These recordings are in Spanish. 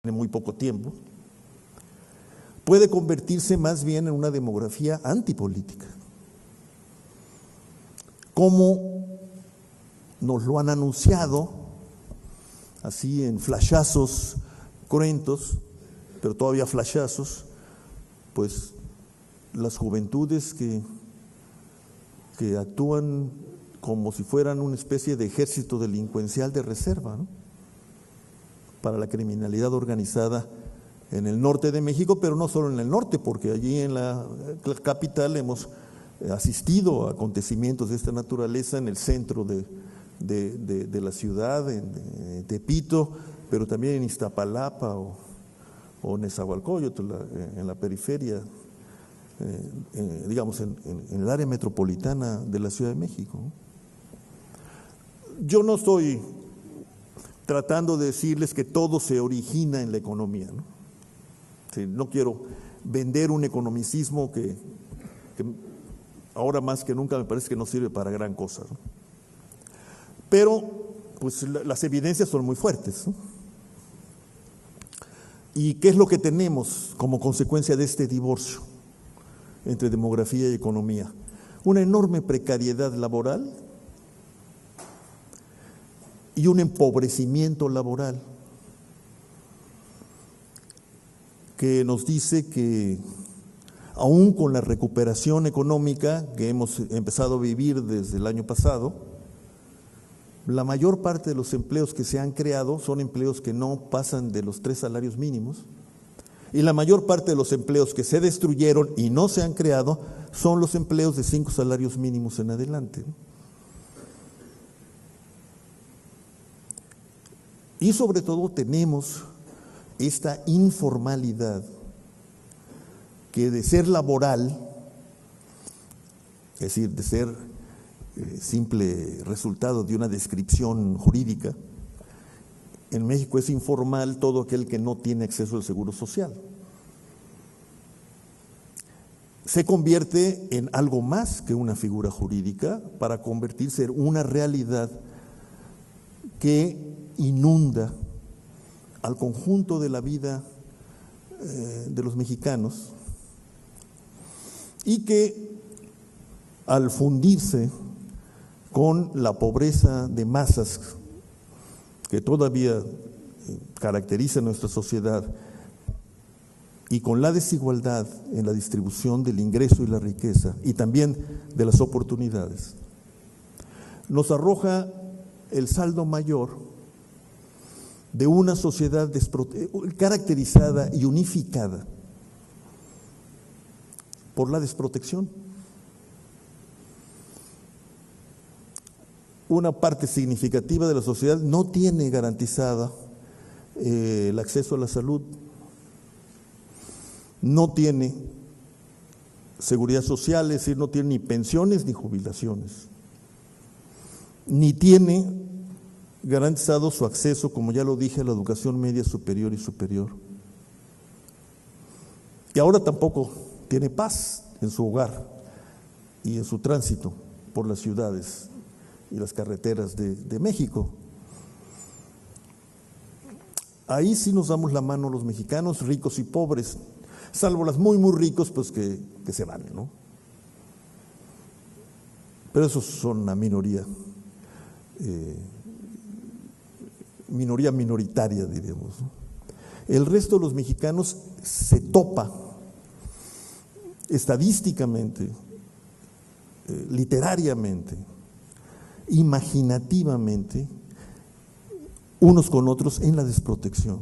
en muy poco tiempo, puede convertirse más bien en una demografía antipolítica. Como nos lo han anunciado, así en flashazos cruentos, pero todavía flashazos, pues las juventudes que actúan como si fueran una especie de ejército delincuencial de reserva, ¿no?, para la criminalidad organizada en el norte de México, pero no solo en el norte, porque allí en la capital hemos asistido a acontecimientos de esta naturaleza en el centro de la ciudad, en Tepito, pero también en Iztapalapa o Nezahualcóyotl, en la periferia, digamos, en el área metropolitana de la Ciudad de México. Yo no estoy tratando de decirles que todo se origina en la economía, ¿no? Sí, no quiero vender un economicismo que ahora más que nunca me parece que no sirve para gran cosa, ¿no? Pero pues las evidencias son muy fuertes, ¿no? ¿Y qué es lo que tenemos como consecuencia de este divorcio entre demografía y economía? Una enorme precariedad laboral y un empobrecimiento laboral que nos dice que aún con la recuperación económica que hemos empezado a vivir desde el año pasado, la mayor parte de los empleos que se han creado son empleos que no pasan de los 3 salarios mínimos, y la mayor parte de los empleos que se destruyeron y no se han creado son los empleos de 5 salarios mínimos en adelante. Y sobre todo tenemos esta informalidad que de ser laboral, es decir, de ser simple resultado de una descripción jurídica, en México es informal todo aquel que no tiene acceso al seguro social. Se convierte en algo más que una figura jurídica para convertirse en una realidad que inunda al conjunto de la vida de los mexicanos y que al fundirse con la pobreza de masas que todavía caracteriza nuestra sociedad y con la desigualdad en la distribución del ingreso y la riqueza y también de las oportunidades, nos arroja el saldo mayor de una sociedad caracterizada y unificada por la desprotección. Una parte significativa de la sociedad no tiene garantizada el acceso a la salud, no tiene seguridad social, es decir, no tiene ni pensiones ni jubilaciones, ni tiene garantizado su acceso, como ya lo dije, a la educación media superior y superior. Y ahora tampoco tiene paz en su hogar y en su tránsito por las ciudades y las carreteras de México. Ahí sí nos damos la mano los mexicanos, ricos y pobres, salvo las muy, muy ricos, pues que se van, ¿no? Pero esos son una minoría, minoritaria, diríamos, ¿no? El resto de los mexicanos se topa estadísticamente, literariamente, imaginativamente, unos con otros en la desprotección.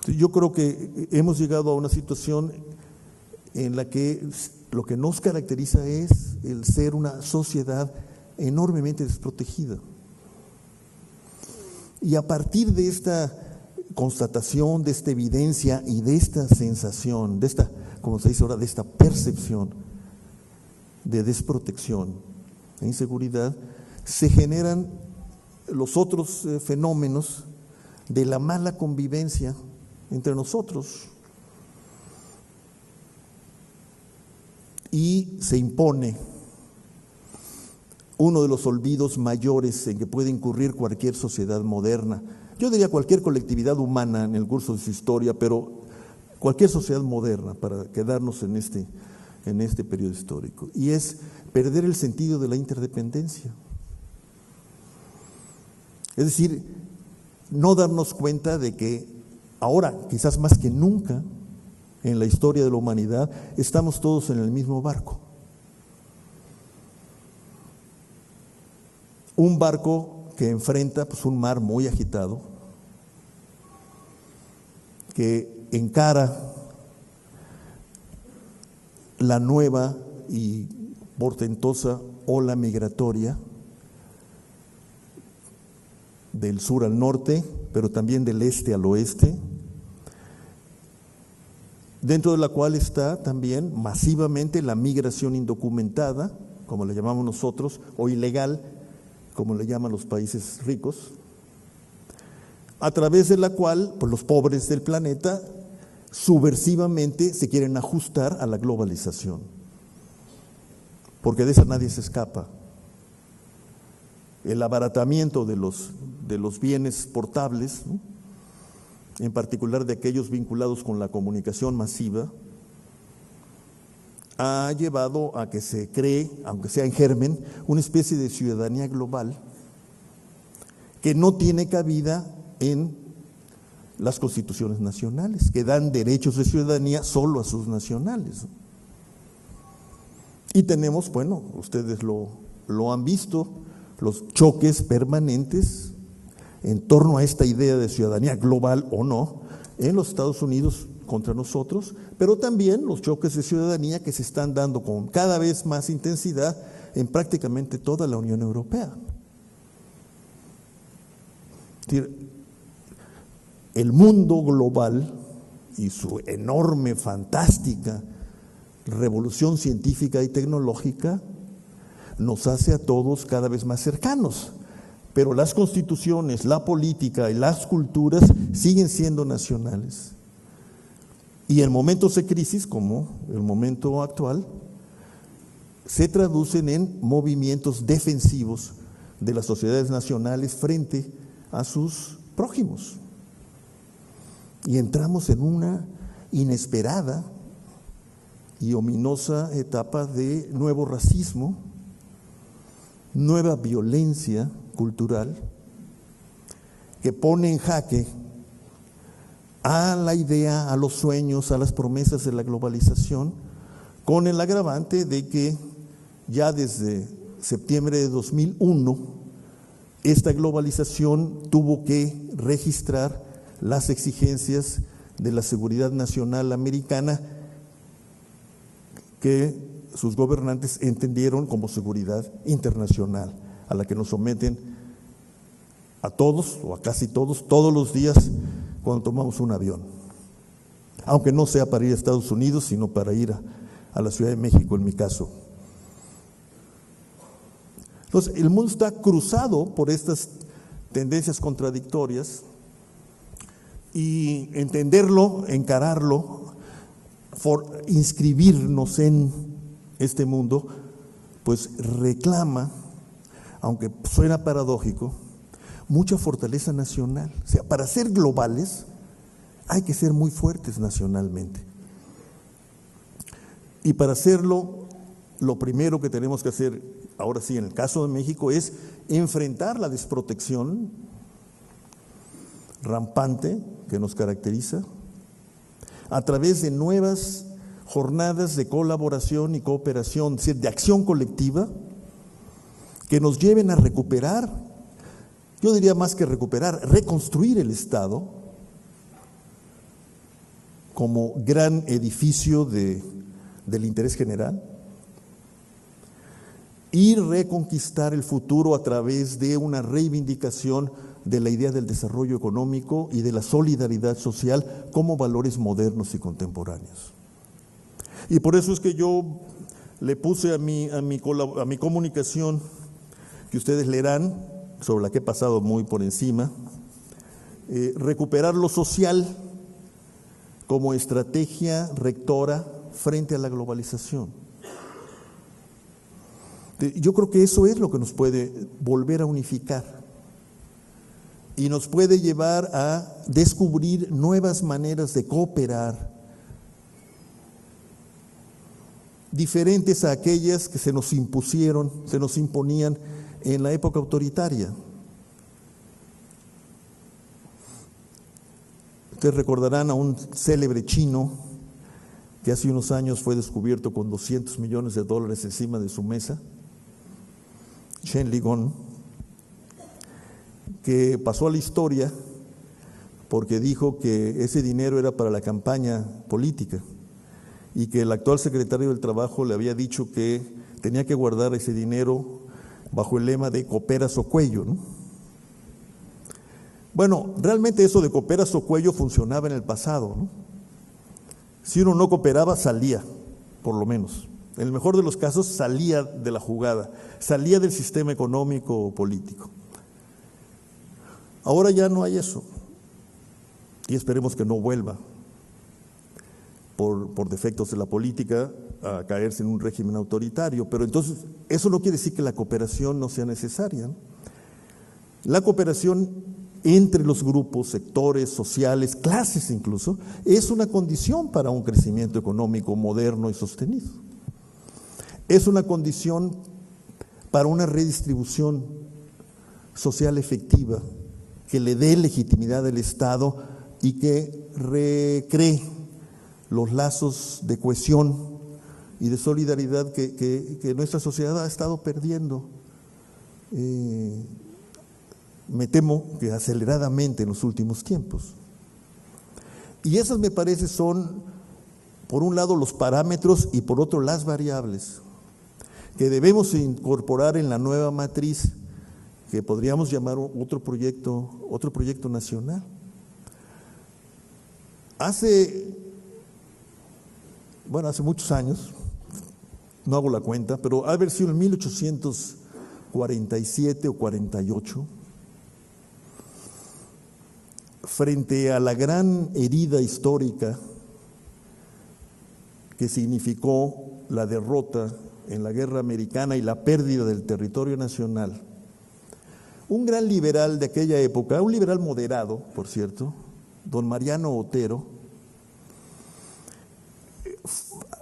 Yo creo que hemos llegado a una situación en la que lo que nos caracteriza es el ser una sociedad enormemente desprotegida. Y a partir de esta constatación, de esta evidencia y de esta sensación, de esta, como se dice ahora, de esta percepción de desprotección e inseguridad, se generan los otros fenómenos de la mala convivencia entre nosotros. Y se impone uno de los olvidos mayores en que puede incurrir cualquier sociedad moderna, yo diría cualquier colectividad humana en el curso de su historia, pero cualquier sociedad moderna, para quedarnos en este periodo histórico, y es perder el sentido de la interdependencia. Es decir, no darnos cuenta de que ahora, quizás más que nunca, en la historia de la humanidad, estamos todos en el mismo barco. Un barco que enfrenta pues, un mar muy agitado, que encara la nueva y portentosa ola migratoria del sur al norte, pero también del este al oeste, dentro de la cual está también masivamente la migración indocumentada, como le llamamos nosotros, o ilegal, como le llaman los países ricos, a través de la cual pues, los pobres del planeta subversivamente se quieren ajustar a la globalización, porque de esa nadie se escapa. El abaratamiento de los bienes portables, ¿no?, en particular de aquellos vinculados con la comunicación masiva, ha llevado a que se cree, aunque sea en germen, una especie de ciudadanía global que no tiene cabida en las constituciones nacionales, que dan derechos de ciudadanía solo a sus nacionales. Y tenemos, bueno, ustedes lo han visto, los choques permanentes en torno a esta idea de ciudadanía global o no, en los Estados Unidos contra nosotros, pero también los choques de ciudadanía que se están dando con cada vez más intensidad en prácticamente toda la Unión Europea. Es decir, el mundo global y su enorme, fantástica revolución científica y tecnológica nos hace a todos cada vez más cercanos. Pero las constituciones, la política y las culturas siguen siendo nacionales. Y en momentos de crisis, como el momento actual, se traducen en movimientos defensivos de las sociedades nacionales frente a sus prójimos. Y entramos en una inesperada y ominosa etapa de nuevo racismo, nueva violencia cultural, que pone en jaque a la idea, a los sueños, a las promesas de la globalización, con el agravante de que ya desde septiembre de 2001, esta globalización tuvo que registrar las exigencias de la seguridad nacional americana que sus gobernantes entendieron como seguridad internacional, a la que nos someten a todos o a casi todos los días cuando tomamos un avión, aunque no sea para ir a Estados Unidos, sino para ir a la Ciudad de México, en mi caso. Entonces, el mundo está cruzado por estas tendencias contradictorias y entenderlo, encararlo, inscribirnos en este mundo, pues reclama, aunque suena paradójico, mucha fortaleza nacional. O sea, para ser globales hay que ser muy fuertes nacionalmente. Y para hacerlo, lo primero que tenemos que hacer, ahora sí, en el caso de México, es enfrentar la desprotección rampante que nos caracteriza a través de nuevas jornadas de colaboración y cooperación, es decir, de acción colectiva, que nos lleven a recuperar, yo diría más que recuperar, reconstruir el Estado como gran edificio del interés general y reconquistar el futuro a través de una reivindicación de la idea del desarrollo económico y de la solidaridad social como valores modernos y contemporáneos. Y por eso es que yo le puse a mi comunicación, que ustedes leerán, sobre la que he pasado muy por encima, recuperar lo social como estrategia rectora frente a la globalización. Yo creo que eso es lo que nos puede volver a unificar y nos puede llevar a descubrir nuevas maneras de cooperar, diferentes a aquellas que se nos impusieron, se nos imponían en la época autoritaria. Ustedes recordarán a un célebre chino que hace unos años fue descubierto con $200 millones encima de su mesa, Chen Ligong, que pasó a la historia porque dijo que ese dinero era para la campaña política y que el actual secretario del Trabajo le había dicho que tenía que guardar ese dinero bajo el lema de cooperas o cuello, ¿no? Bueno, realmente eso de cooperas o cuello funcionaba en el pasado, ¿no? Si uno no cooperaba, salía, por lo menos. En el mejor de los casos, salía de la jugada, salía del sistema económico o político. Ahora ya no hay eso, y esperemos que no vuelva, por defectos de la política, a caerse en un régimen autoritario. Pero entonces, eso no quiere decir que la cooperación no sea necesaria, ¿no? La cooperación entre los grupos, sectores sociales, clases incluso, es una condición para un crecimiento económico moderno y sostenido. Es una condición para una redistribución social efectiva que le dé legitimidad al Estado y que recree los lazos de cohesión y de solidaridad que nuestra sociedad ha estado perdiendo. Me temo que aceleradamente en los últimos tiempos. Y esas, me parece, son, por un lado, los parámetros y por otro, las variables que debemos incorporar en la nueva matriz que podríamos llamar otro proyecto nacional. Hace muchos años, no hago la cuenta, pero ha de haber sido en 1847 o 48, frente a la gran herida histórica que significó la derrota en la guerra americana y la pérdida del territorio nacional, un gran liberal de aquella época, un liberal moderado, por cierto, don Mariano Otero,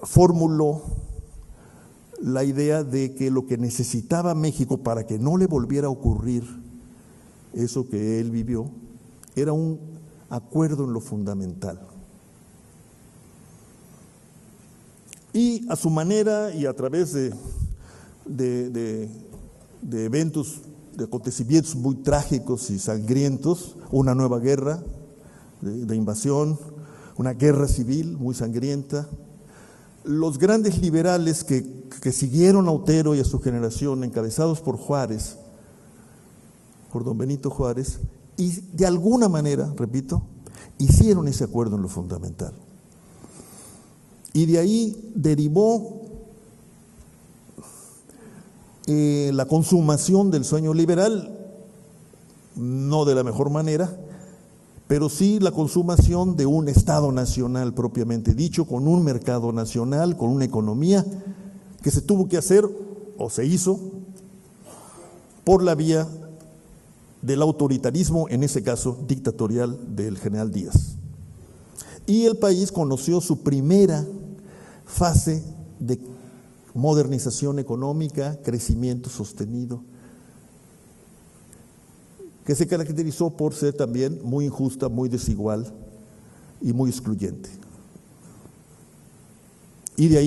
formuló la idea de que lo que necesitaba México para que no le volviera a ocurrir eso que él vivió era un acuerdo en lo fundamental. Y a su manera y a través de eventos, de acontecimientos muy trágicos y sangrientos, una nueva guerra de invasión, una guerra civil muy sangrienta, los grandes liberales que siguieron a Otero y a su generación, encabezados por Juárez, por don Benito Juárez, y de alguna manera, repito, hicieron ese acuerdo en lo fundamental. Y de ahí derivó la consumación del sueño liberal, no de la mejor manera, pero sí la consumación de un Estado nacional propiamente dicho, con un mercado nacional, con una economía que se tuvo que hacer o se hizo por la vía del autoritarismo, en ese caso dictatorial, del general Díaz. Y el país conoció su primera fase de modernización económica, crecimiento sostenido, que se caracterizó por ser también muy injusta, muy desigual y muy excluyente. Y de ahí